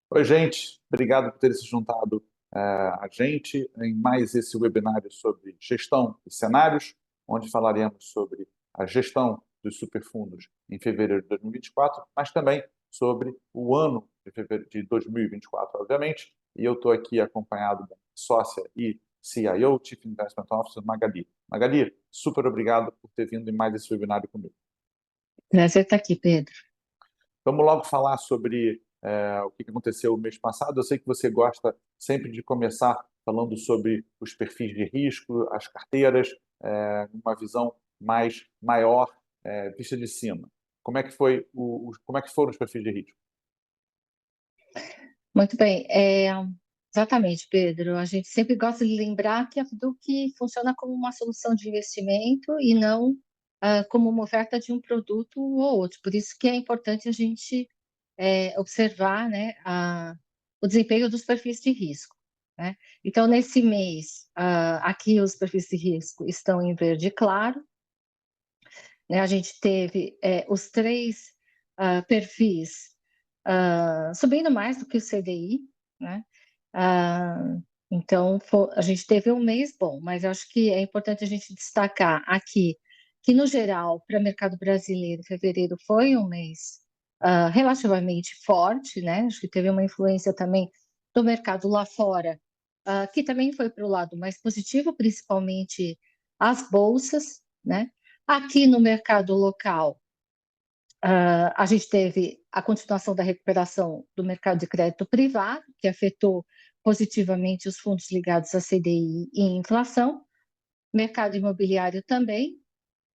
Oi, gente. Obrigado por ter se juntado a gente em mais esse webinário sobre gestão de cenários, onde falaremos sobre a gestão dos superfundos em fevereiro de 2024, mas também sobre o ano de fevereiro de 2024, obviamente. E eu estou aqui acompanhado da sócia e CIO, Chief Investment Officer, Magali. Magali, super obrigado por ter vindo em mais esse webinário comigo. Prazer estar aqui, Pedro. Vamos logo falar sobre o que aconteceu o mês passado. Eu sei que você gosta sempre de começar falando sobre os perfis de risco, as carteiras, uma visão mais maior, vista de cima. Como é que como é que foram os perfis de risco? Muito bem. Exatamente, Pedro. A gente sempre gosta de lembrar que a Fiduc funciona como uma solução de investimento e não como uma oferta de um produto ou outro. Por isso que é importante a gente observar, né, o desempenho dos perfis de risco, né? Então, nesse mês, aqui os perfis de risco estão em verde claro, né? A gente teve os três perfis subindo mais do que o CDI, né? Ah, então, a gente teve um mês bom, mas eu acho que é importante a gente destacar aqui que, no geral, para o mercado brasileiro, fevereiro foi um mês relativamente forte, né? Acho que teve uma influência também do mercado lá fora, que também foi para o lado mais positivo, principalmente as bolsas, né? Aqui no mercado local, a gente teve a continuação da recuperação do mercado de crédito privado, que afetou positivamente os fundos ligados a CDI e inflação, mercado imobiliário também,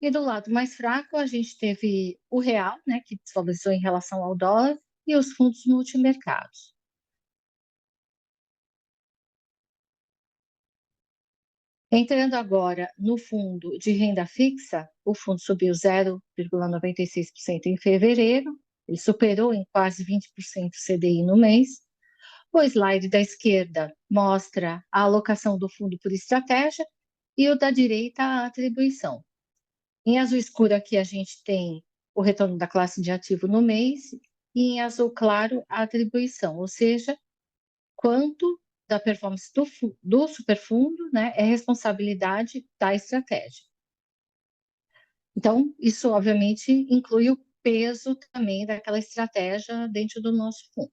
e do lado mais fraco a gente teve o real, né, que desvalorizou em relação ao dólar, e os fundos multimercados. Entrando agora no fundo de renda fixa, o fundo subiu 0,96% em fevereiro, ele superou em quase 20% o CDI no mês. O slide da esquerda mostra a alocação do fundo por estratégia e o da direita a atribuição. Em azul escuro aqui a gente tem o retorno da classe de ativo no mês e em azul claro a atribuição, ou seja, quanto da performance do superfundo, né, é responsabilidade da estratégia. Então, isso obviamente inclui o peso também daquela estratégia dentro do nosso fundo.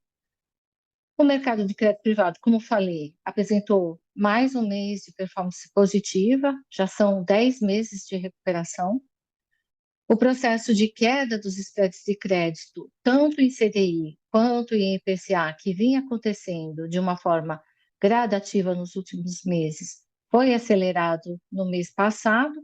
O mercado de crédito privado, como falei, apresentou mais um mês de performance positiva, já são 10 meses de recuperação. O processo de queda dos spreads de crédito, tanto em CDI quanto em IPCA, que vinha acontecendo de uma forma gradativa nos últimos meses, foi acelerado no mês passado,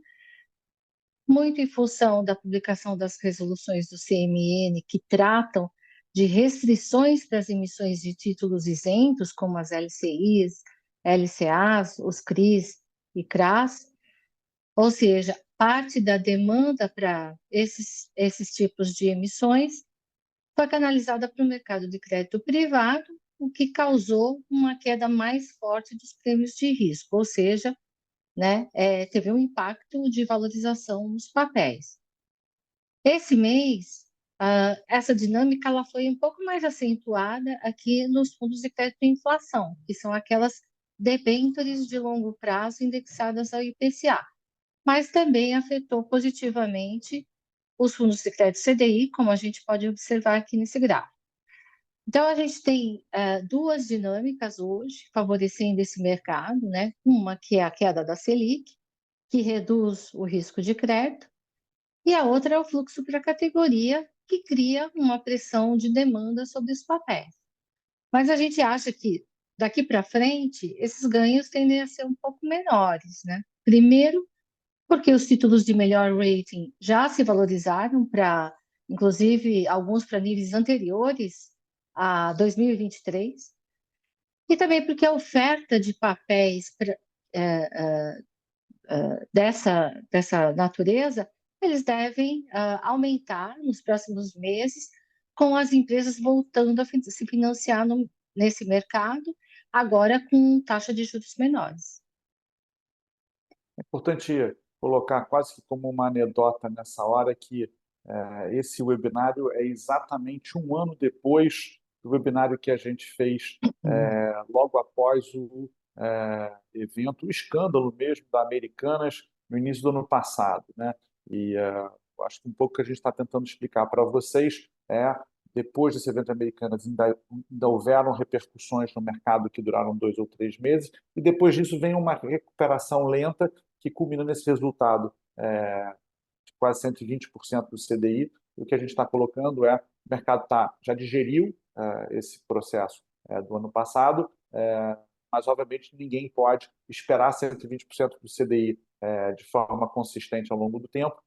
muito em função da publicação das resoluções do CMN, que tratam de restrições para as emissões de títulos isentos, como as LCIs, LCAs, os CRIs e CRAs, ou seja, parte da demanda para esses tipos de emissões foi canalizada para o mercado de crédito privado, o que causou uma queda mais forte dos prêmios de risco, ou seja, né, teve um impacto de valorização nos papéis. Esse mês, essa dinâmica ela foi um pouco mais acentuada aqui nos fundos de crédito e inflação, que são aquelas debêntures de longo prazo indexadas ao IPCA, mas também afetou positivamente os fundos de crédito CDI, como a gente pode observar aqui nesse gráfico. Então, a gente tem duas dinâmicas hoje favorecendo esse mercado, né? Uma que é a queda da Selic, que reduz o risco de crédito, e a outra é o fluxo para a categoria, que cria uma pressão de demanda sobre os papéis. Mas a gente acha que daqui para frente, esses ganhos tendem a ser um pouco menores, né? Primeiro, porque os títulos de melhor rating já se valorizaram para, inclusive, alguns para níveis anteriores a 2023, e também porque a oferta de papéis dessa natureza, eles devem aumentar nos próximos meses, com as empresas voltando a se financiar nesse mercado, agora com taxa de juros menores. É importante colocar quase que como uma anedota nessa hora que esse webinário é exatamente um ano depois do webinário que a gente fez logo após o evento, o escândalo mesmo da Americanas no início do ano passado, né? E eu acho que um pouco que a gente está tentando explicar para vocês depois desse evento Americanas, ainda houveram repercussões no mercado que duraram 2 ou 3 meses, e depois disso vem uma recuperação lenta que culmina nesse resultado de quase 120% do CDI. E o que a gente está colocando o mercado já digeriu esse processo do ano passado, mas, obviamente, ninguém pode esperar 120% do CDI de forma consistente ao longo do tempo,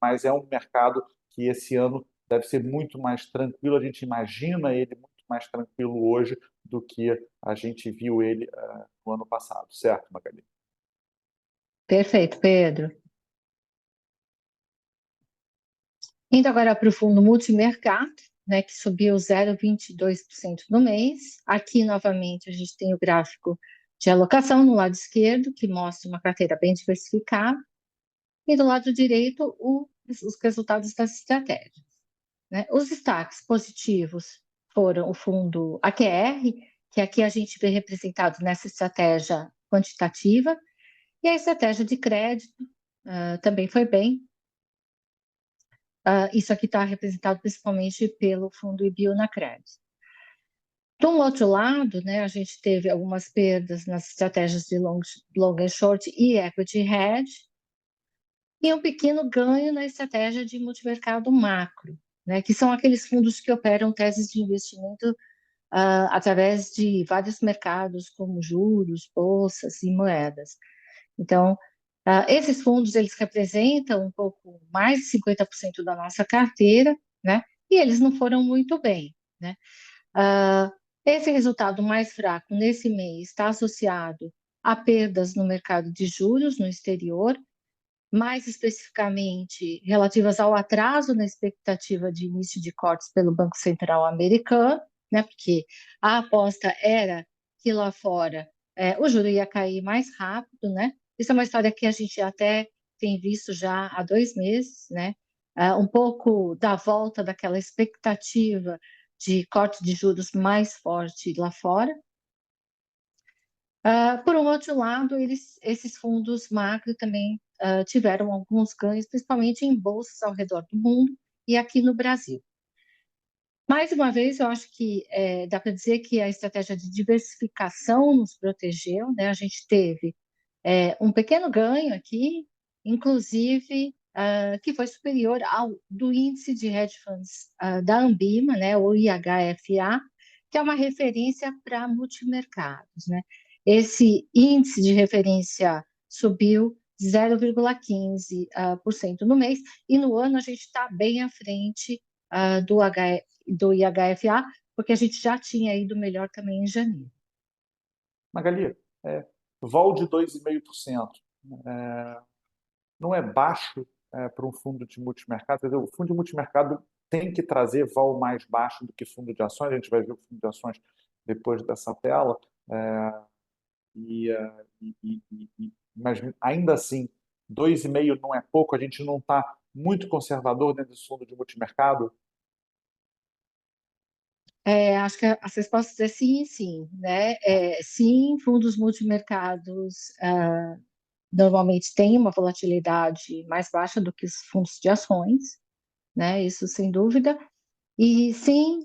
mas é um mercado que esse ano deve ser muito mais tranquilo. A gente imagina ele muito mais tranquilo hoje do que a gente viu ele no ano passado, certo, Magali? Perfeito, Pedro. Indo agora para o fundo multimercado, né, que subiu 0,22% no mês. Aqui, novamente, a gente tem o gráfico de alocação no lado esquerdo, que mostra uma carteira bem diversificada, e do lado direito, os resultados das estratégias, né? Os destaques positivos foram o fundo AQR, que aqui a gente vê representado nessa estratégia quantitativa, e a estratégia de crédito também foi bem. Isso aqui está representado principalmente pelo fundo IBioNacred. Do outro lado, né, a gente teve algumas perdas nas estratégias de long and short e equity hedge, e um pequeno ganho na estratégia de multimercado macro, né, que são aqueles fundos que operam teses de investimento através de vários mercados, como juros, bolsas e moedas. Então, esses fundos, eles representam um pouco mais de 50% da nossa carteira, né, e eles não foram muito bem, né. Esse resultado mais fraco nesse mês está associado a perdas no mercado de juros no exterior, mais especificamente relativas ao atraso na expectativa de início de cortes pelo Banco Central americano, né, porque a aposta era que lá fora o juro ia cair mais rápido, né? Isso é uma história que a gente até tem visto já há 2 meses, né? Um pouco da volta daquela expectativa de corte de juros mais forte lá fora. Por um outro lado, esses fundos macro também tiveram alguns ganhos, principalmente em bolsas ao redor do mundo e aqui no Brasil. Mais uma vez, eu acho que dá para dizer que a estratégia de diversificação nos protegeu, né? A gente teve um pequeno ganho aqui, inclusive que foi superior ao do índice de hedge funds da Ambima, né? O IHFA, que é uma referência para multimercados, né? Esse índice de referência subiu 0,15% no mês, e no ano a gente está bem à frente do IHFA, porque a gente já tinha ido melhor também em janeiro. Magali, vol de 2,5%. Não é baixo para um fundo de multimercado? Quer dizer, o fundo de multimercado tem que trazer vol mais baixo do que fundo de ações. A gente vai ver o fundo de ações depois dessa tela. Mas ainda assim, 2,5 não é pouco. A gente não está muito conservador dentro desse fundo de multimercado. Acho que as respostas é sim e sim, né? Sim, fundos multimercados normalmente têm uma volatilidade mais baixa do que os fundos de ações, né? Isso sem dúvida. E sim,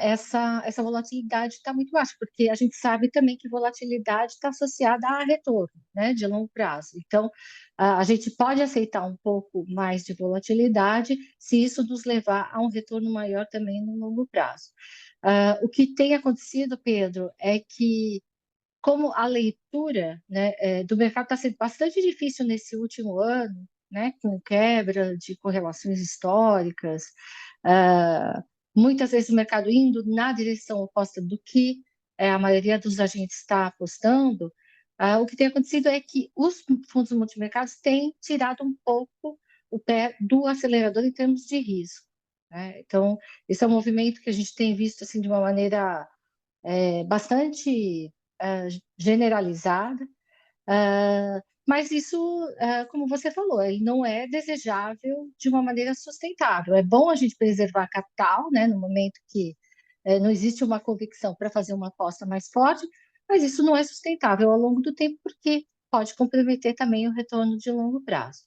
essa volatilidade está muito baixa, porque a gente sabe também que volatilidade está associada a retorno, né, de longo prazo. Então, a gente pode aceitar um pouco mais de volatilidade se isso nos levar a um retorno maior também no longo prazo. O que tem acontecido, Pedro, é que como a leitura, né, do mercado está sendo bastante difícil nesse último ano, né, com quebra de correlações históricas, muitas vezes o mercado indo na direção oposta do que a maioria dos agentes está apostando. O que tem acontecido é que os fundos multimercados têm tirado um pouco o pé do acelerador em termos de risco, né? Então, esse é um movimento que a gente tem visto assim de uma maneira bastante generalizada, mas isso, como você falou, ele não é desejável de uma maneira sustentável. É bom a gente preservar capital, né, no momento que não existe uma convicção para fazer uma aposta mais forte, mas isso não é sustentável ao longo do tempo, porque pode comprometer também o retorno de longo prazo.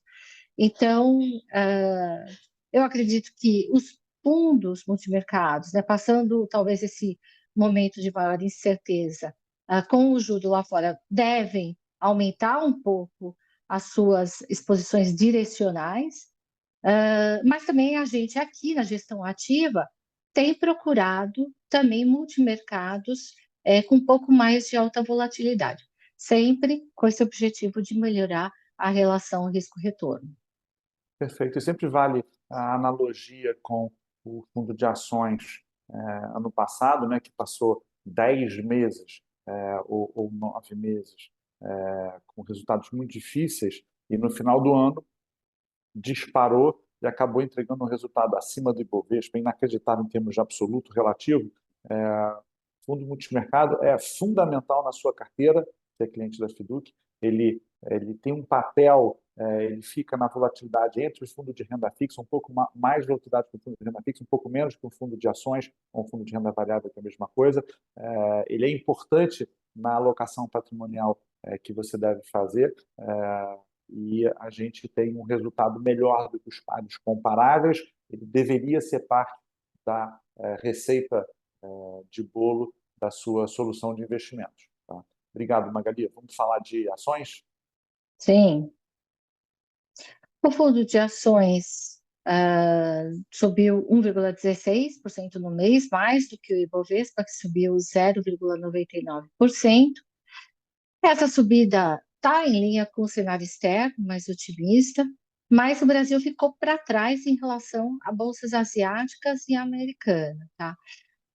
Então, ah, eu acredito que os fundos multimercados, né, passando talvez esse momento de maior incerteza, com o juro lá fora, devem aumentar um pouco as suas exposições direcionais, mas também a gente aqui na gestão ativa tem procurado também multimercados com um pouco mais de alta volatilidade, sempre com esse objetivo de melhorar a relação risco-retorno. Perfeito. E sempre vale a analogia com o fundo de ações ano passado, né, que passou 10 meses ou 9 meses com resultados muito difíceis e no final do ano disparou e acabou entregando um resultado acima do Ibovespa, inacreditável em termos de absoluto relativo. Fundo multimercado é fundamental na sua carteira, se é cliente da Fiduc. Ele tem um papel, ele fica na volatilidade entre os fundos de renda fixa, um pouco mais volatilidade que o fundo de renda fixa, um pouco menos que o fundo de ações ou um fundo de renda variável, que é a mesma coisa. Ele é importante na alocação patrimonial que você deve fazer. E a gente tem um resultado melhor do que os pares comparáveis. Ele deveria ser parte da receita de bolo da sua solução de investimentos. Tá? Obrigado, Magali. Vamos falar de ações? Sim, o fundo de ações subiu 1,16% no mês, mais do que o Ibovespa, que subiu 0,99%. Essa subida está em linha com o cenário externo, mais otimista, mas o Brasil ficou para trás em relação a bolsas asiáticas e americanas, tá?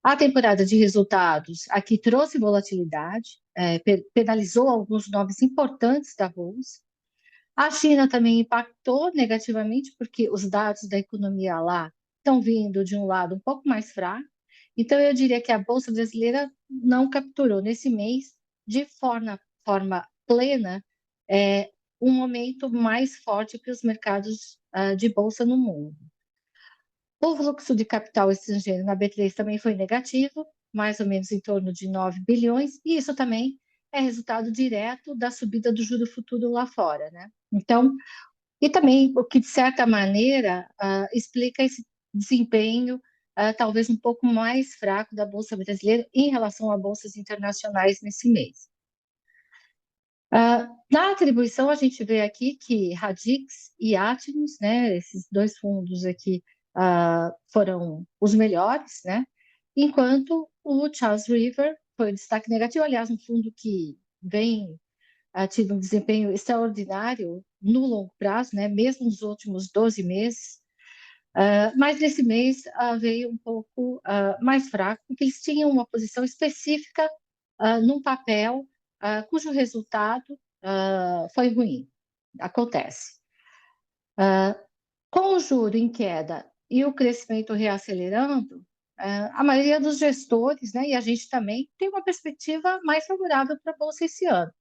A temporada de resultados aqui trouxe volatilidade, penalizou alguns nomes importantes da bolsa. A China também impactou negativamente, porque os dados da economia lá estão vindo de um lado um pouco mais fraco. Então, eu diria que a Bolsa Brasileira não capturou nesse mês, de forma plena, um momento mais forte que os mercados de bolsa no mundo. O fluxo de capital estrangeiro na B3 também foi negativo, mais ou menos em torno de 9 bilhões, e isso também é resultado direto da subida do juro futuro lá fora, né? Então, e também o que, de certa maneira, explica esse desempenho talvez um pouco mais fraco da Bolsa Brasileira em relação a bolsas internacionais nesse mês. Na atribuição, a gente vê aqui que Radix e Atmos, né, esses dois fundos aqui, foram os melhores, né? Enquanto o Charles River foi o destaque negativo, aliás, um fundo que vem tido um desempenho extraordinário no longo prazo, né? Mesmo nos últimos 12 meses, mas nesse mês veio um pouco mais fraco, porque eles tinham uma posição específica num papel cujo resultado foi ruim. Acontece. Com o juro em queda e o crescimento reacelerando, a maioria dos gestores, né, e a gente também, tem uma perspectiva mais favorável para a Bolsa esse ano.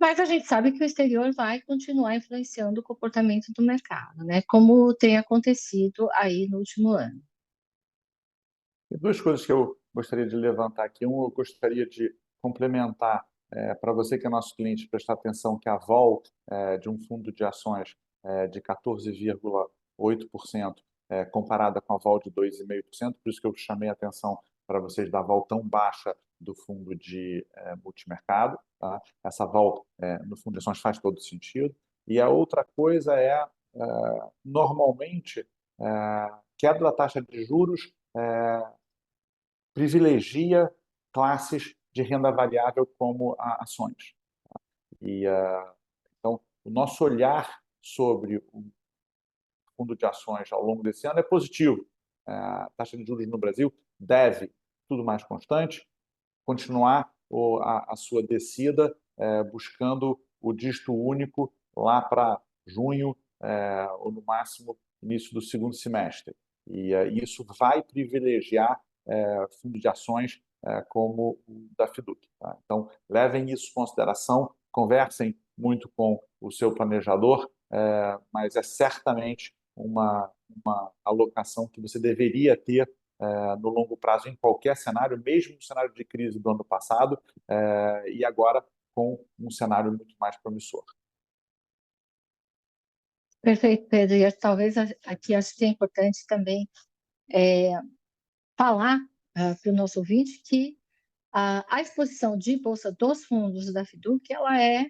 Mas a gente sabe que o exterior vai continuar influenciando o comportamento do mercado, né? Como tem acontecido aí no último ano. Tem duas coisas que eu gostaria de levantar aqui. Um, eu gostaria de complementar para você que é nosso cliente, prestar atenção que a vol de um fundo de ações de 14,8% comparada com a vol de 2,5%, por isso que eu chamei a atenção para vocês da vol tão baixa do fundo de multimercado. Tá? Essa vol no fundo de ações faz todo sentido. E a outra coisa normalmente, queda da taxa de juros privilegia classes de renda variável como ações. E, então, o nosso olhar sobre o fundo de ações ao longo desse ano é positivo. A taxa de juros no Brasil deve, tudo mais constante, continuar a sua descida buscando o dígito único lá para junho ou, no máximo, início do segundo semestre. E isso vai privilegiar fundo de ações como o da Fiduc. Tá? Então, levem isso em consideração, conversem muito com o seu planejador, mas é certamente uma alocação que você deveria ter no longo prazo em qualquer cenário, mesmo no cenário de crise do ano passado, e agora com um cenário muito mais promissor. Perfeito, Pedro. E talvez aqui acho que é importante também falar para o nosso ouvinte que a exposição de bolsa dos fundos da Fiduc, ela é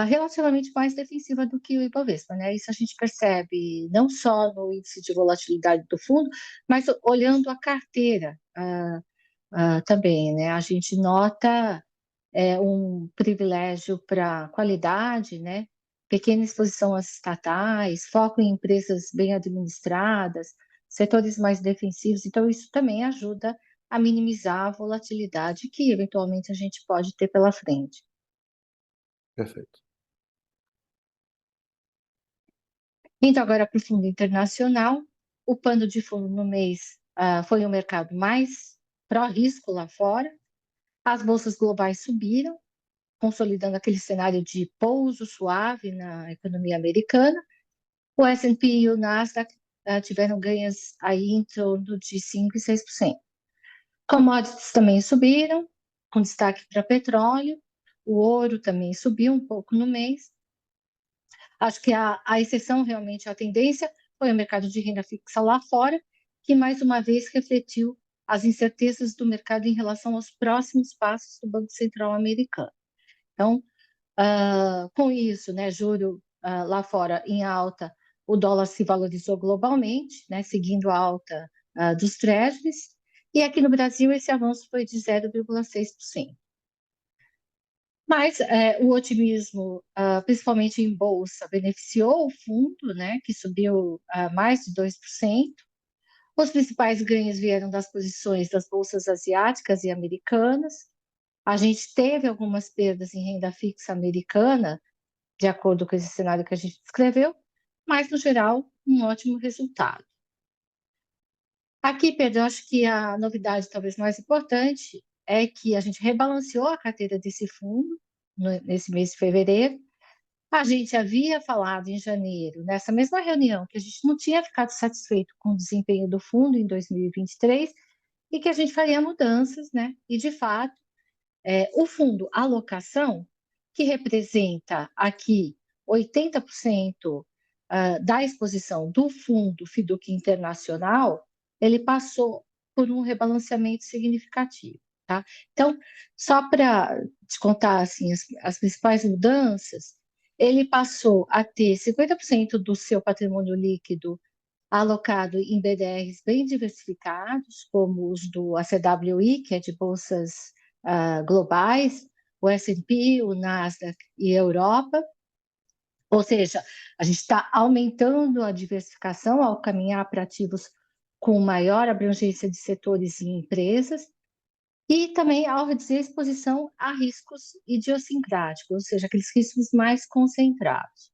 relativamente mais defensiva do que o Ibovespa, né? Isso a gente percebe não só no índice de volatilidade do fundo, mas olhando a carteira também, né? A gente nota um privilégio para qualidade, né? Pequena exposição às estatais, foco em empresas bem administradas, setores mais defensivos. Então, isso também ajuda a minimizar a volatilidade que eventualmente a gente pode ter pela frente. Perfeito. Indo agora para o fundo internacional, o pano de fundo no mês foi o mercado mais pró-risco lá fora. As bolsas globais subiram, consolidando aquele cenário de pouso suave na economia americana. O S&P e o Nasdaq tiveram ganhos aí em torno de 5% e 6%. Commodities também subiram, com destaque para petróleo. O ouro também subiu um pouco no mês. Acho que a exceção, realmente, a tendência foi o mercado de renda fixa lá fora, que mais uma vez refletiu as incertezas do mercado em relação aos próximos passos do Banco Central americano. Então, com isso, né, juro lá fora em alta, o dólar se valorizou globalmente, né, seguindo a alta dos treasuries, e aqui no Brasil esse avanço foi de 0,6%. Mas o otimismo, principalmente em bolsa, beneficiou o fundo, né, que subiu mais de 2%. Os principais ganhos vieram das posições das bolsas asiáticas e americanas. A gente teve algumas perdas em renda fixa americana, de acordo com esse cenário que a gente descreveu, mas, no geral, um ótimo resultado. Aqui, Pedro, eu acho que a novidade talvez mais importante é que a gente rebalanceou a carteira desse fundo nesse mês de fevereiro. A gente havia falado em janeiro, nessa mesma reunião, que a gente não tinha ficado satisfeito com o desempenho do fundo em 2023 e que a gente faria mudanças, né? E, de fato, o fundo alocação, que representa aqui 80% da exposição do fundo Fiduc Internacional, ele passou por um rebalanceamento significativo. Tá? Então, só para te contar assim, as principais mudanças, ele passou a ter 50% do seu patrimônio líquido alocado em BDRs bem diversificados, como os do ACWI, que é de bolsas globais, o S&P, o Nasdaq e a Europa. Ou seja, a gente está aumentando a diversificação ao caminhar para ativos com maior abrangência de setores e empresas, e também ao reduzir a exposição a riscos idiosincráticos, ou seja, aqueles riscos mais concentrados.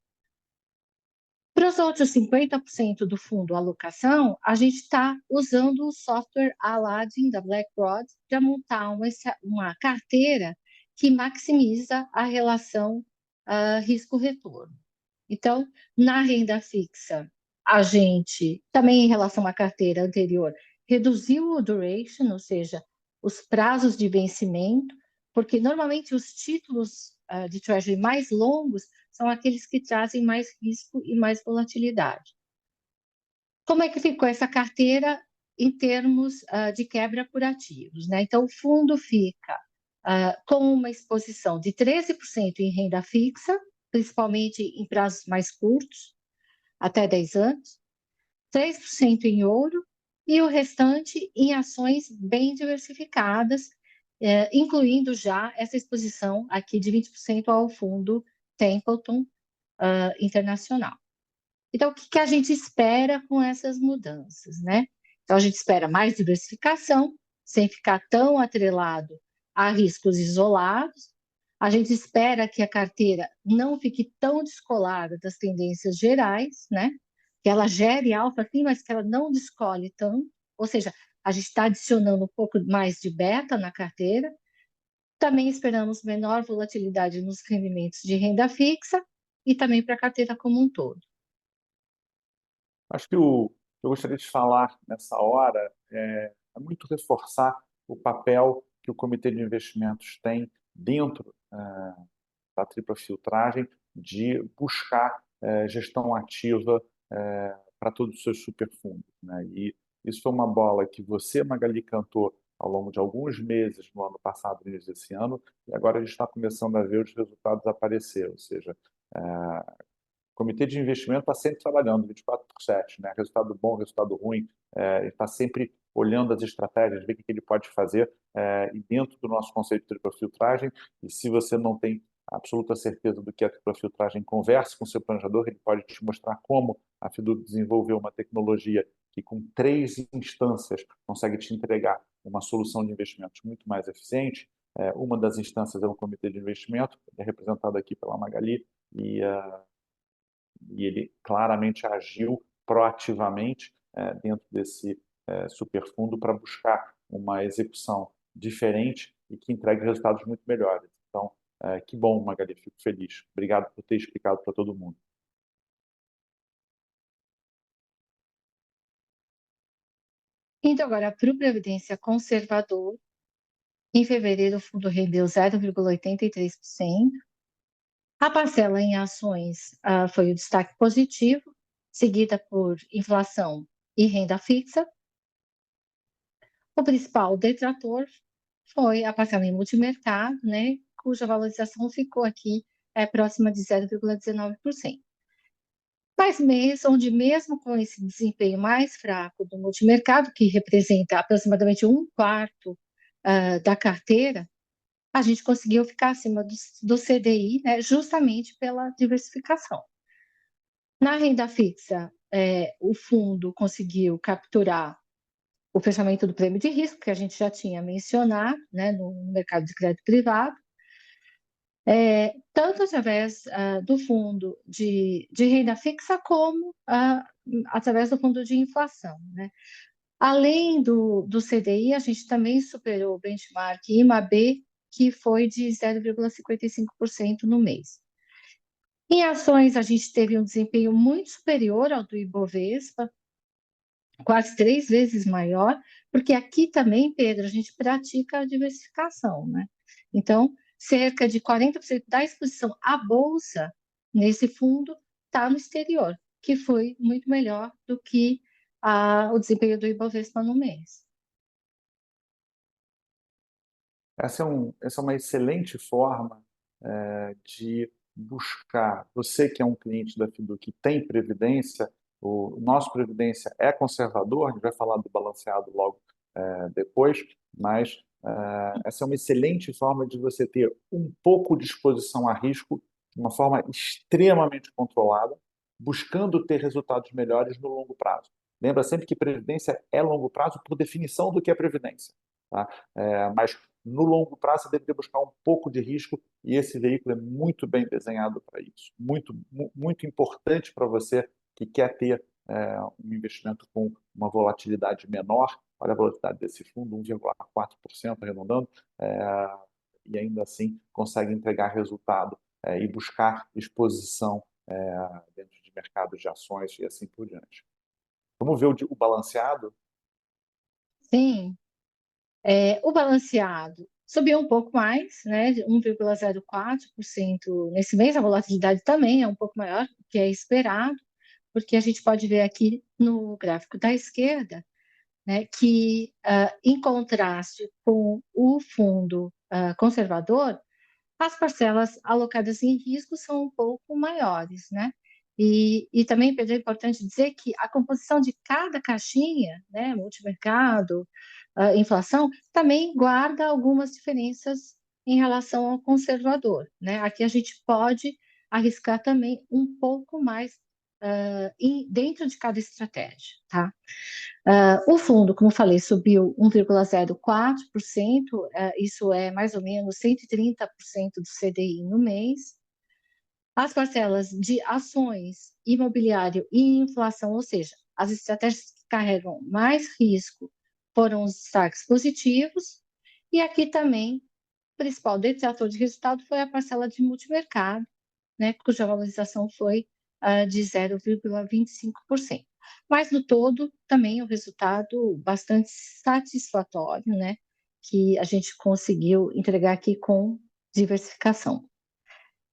Para os outros 50% do fundo alocação, a gente está usando o software Aladdin da BlackRock para montar uma carteira que maximiza a relação risco-retorno. Então, na renda fixa, a gente, também em relação à carteira anterior, reduziu o duration, ou seja, os prazos de vencimento, porque normalmente os títulos de Treasury mais longos são aqueles que trazem mais risco e mais volatilidade. Como é que ficou essa carteira em termos de quebra por ativos, né? Então, o fundo fica com uma exposição de 13% em renda fixa, principalmente em prazos mais curtos, até 10 anos, 3% em ouro e o restante em ações bem diversificadas, incluindo já essa exposição aqui de 20% ao fundo Templeton Internacional. Então, o que a gente espera com essas mudanças, né? Então, a gente espera mais diversificação, sem ficar tão atrelado a riscos isolados. A gente espera que a carteira não fique tão descolada das tendências gerais, né? Que ela gere alfa, sim, mas que ela não descole tanto. Ou seja, a gente está adicionando um pouco mais de beta na carteira. Também esperamos menor volatilidade nos rendimentos de renda fixa e também para a carteira como um todo. Acho que eu gostaria de falar nessa hora é muito reforçar o papel que o Comitê de Investimentos tem dentro da tripla filtragem de buscar gestão ativa para todos os seus superfundos, né? E isso foi uma bola que você, Magali, cantou ao longo de alguns meses no ano passado, no início desse ano, e agora a gente está começando a ver os resultados aparecer, ou seja, o Comitê de Investimento está sempre trabalhando 24/7, né? Resultado bom, resultado ruim, está sempre olhando as estratégias, ver o que ele pode fazer, e dentro do nosso conceito de tripla filtragem, e se você não tem absoluta certeza do que é a tripla filtragem, converse com o seu planejador, ele pode te mostrar como a Fiduc desenvolveu uma tecnologia que com 3 instâncias consegue te entregar uma solução de investimentos muito mais eficiente. Uma das instâncias é o Comitê de Investimento, que é representado aqui pela Magali, e ele claramente agiu proativamente dentro desse superfundo para buscar uma execução diferente e que entregue resultados muito melhores. Então, que bom, Magali, fico feliz. Obrigado por ter explicado para todo mundo. Indo agora para o Previdência Conservador, em fevereiro o fundo rendeu 0,83%. A parcela em ações foi o destaque positivo, seguida por inflação e renda fixa. O principal detrator foi a parcela em multimercado, né, cuja valorização ficou aqui próxima de 0,19%. Mas mês onde mesmo com esse desempenho mais fraco do multimercado, que representa aproximadamente 1/4 da carteira, a gente conseguiu ficar acima do CDI, né, justamente pela diversificação. Na renda fixa, o fundo conseguiu capturar o fechamento do prêmio de risco, que a gente já tinha mencionado, né, no mercado de crédito privado, tanto através do fundo de renda fixa, como através do fundo de inflação, né? Além do CDI, a gente também superou o benchmark IMAB, que foi de 0,55% no mês. Em ações, a gente teve um desempenho muito superior ao do Ibovespa, quase 3 vezes maior, porque aqui também, Pedro, a gente pratica a diversificação, né? Então, cerca de 40% da exposição à bolsa nesse fundo está no exterior, que foi muito melhor do que o desempenho do Ibovespa no mês. Essa é uma excelente forma de buscar. Você que é um cliente da Fiduc que tem previdência, o nosso previdência é conservador, a gente vai falar do balanceado logo depois, mas essa é uma excelente forma de você ter um pouco de exposição a risco de uma forma extremamente controlada, buscando ter resultados melhores no longo prazo. Lembra sempre que previdência é longo prazo por definição do que é previdência, tá? Mas no longo prazo você deveria buscar um pouco de risco e esse veículo é muito bem desenhado para isso. Muito, muito importante para você que quer ter um investimento com uma volatilidade menor. Olha a volatilidade desse fundo, 1,4% arredondando, e ainda assim consegue entregar resultado e buscar exposição dentro de mercados de ações e assim por diante. Vamos ver o balanceado? Sim, o balanceado subiu um pouco mais, né, de 1,04% nesse mês. A volatilidade também é um pouco maior do que é esperado, porque a gente pode ver aqui no gráfico da esquerda, né, que, em contraste com o fundo conservador, as parcelas alocadas em risco são um pouco maiores, né? E também, Pedro, é importante dizer que a composição de cada caixinha, né, multimercado, inflação, também guarda algumas diferenças em relação ao conservador, né? Aqui a gente pode arriscar também um pouco mais dentro de cada estratégia, tá? O fundo, como falei, subiu 1,04%, isso é mais ou menos 130% do CDI no mês. As parcelas de ações, imobiliário e inflação, ou seja, as estratégias que carregam mais risco, foram os destaques positivos. E aqui também, o principal detrator de resultado foi a parcela de multimercado, né, cuja valorização foi de 0,25%. Mas, no todo, também o resultado bastante satisfatório, né, que a gente conseguiu entregar aqui com diversificação.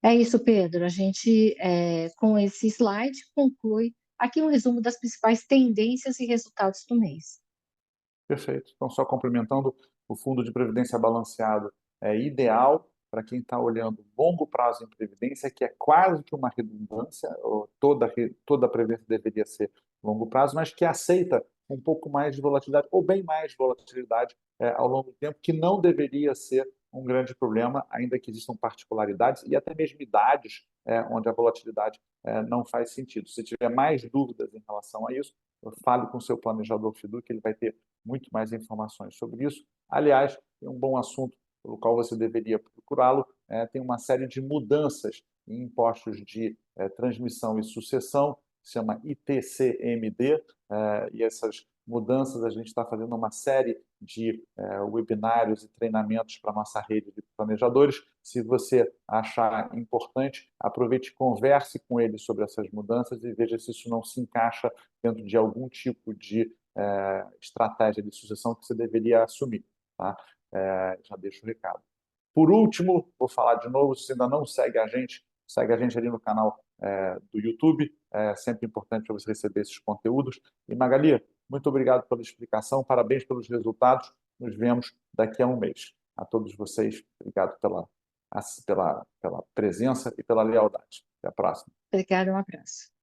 É isso, Pedro. A gente, com esse slide, conclui aqui um resumo das principais tendências e resultados do mês. Perfeito. Então, só complementando, o fundo de previdência balanceado é ideal para quem está olhando longo prazo em previdência, que é quase que uma redundância, ou toda previdência deveria ser longo prazo, mas que aceita um pouco mais de volatilidade, ou bem mais de volatilidade ao longo do tempo, que não deveria ser um grande problema, ainda que existam particularidades e até mesmo idades onde a volatilidade não faz sentido. Se tiver mais dúvidas em relação a isso, fale com o seu planejador FIDU, que ele vai ter muito mais informações sobre isso. Aliás, é um bom assunto pelo qual você deveria procurá-lo. Tem uma série de mudanças em impostos de transmissão e sucessão, que se chama ITCMD, e essas mudanças a gente está fazendo uma série de webinários e treinamentos para a nossa rede de planejadores. Se você achar importante, aproveite e converse com eles sobre essas mudanças e veja se isso não se encaixa dentro de algum tipo de estratégia de sucessão que você deveria assumir. Tá? Já deixo o recado. Por último, vou falar de novo, se você ainda não segue a gente ali no canal do YouTube, é sempre importante para você receber esses conteúdos. E Magali, muito obrigado pela explicação, parabéns pelos resultados, nos vemos daqui a um mês. A todos vocês, obrigado pela presença e pela lealdade. Até a próxima. Obrigada, um abraço.